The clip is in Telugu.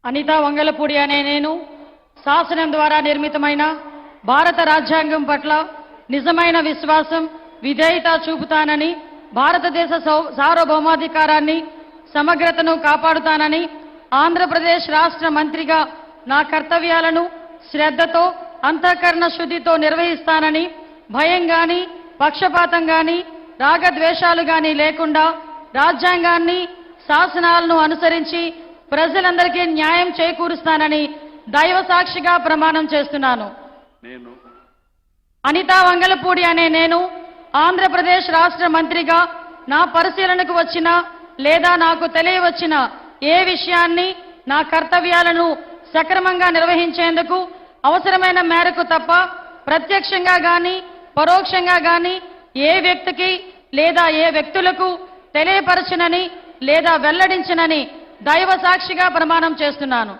అనితా వంగలపూడి అనే నేను శాసనం ద్వారా నిర్మితమైన భారత రాజ్యాంగం పట్ల నిజమైన విశ్వాసం విధేయత చూపుతానని, భారతదేశ సార్వభౌమాధికారాన్ని సమగ్రతను కాపాడుతానని, ఆంధ్రప్రదేశ్ రాష్ట్ర మంత్రిగా నా కర్తవ్యాలను శ్రద్ధతో అంతఃకరణ శుద్ధితో నిర్వహిస్తానని, భయం గాని పక్షపాతం గాని రాగద్వేషాలు గాని లేకుండా రాజ్యాంగాన్ని శాసనాలను అనుసరించి ప్రజలందరికీ న్యాయం చేకూరుస్తానని దైవ సాక్షిగా ప్రమాణం చేస్తున్నాను. అనితా వంగలపూడి అనే నేను ఆంధ్రప్రదేశ్ రాష్ట్ర మంత్రిగా నా పరిశీలనకు వచ్చిన లేదా నాకు తెలియవచ్చిన ఏ విషయాన్ని నా కర్తవ్యాలను సక్రమంగా నిర్వహించేందుకు అవసరమైన మేరకు తప్ప ప్రత్యక్షంగా గాని పరోక్షంగా గాని ఏ వ్యక్తికి లేదా ఏ వ్యక్తులకు తెలియపరచనని లేదా వెల్లడించనని దైవ సాక్షిగా ప్రమాణం చేస్తున్నాను.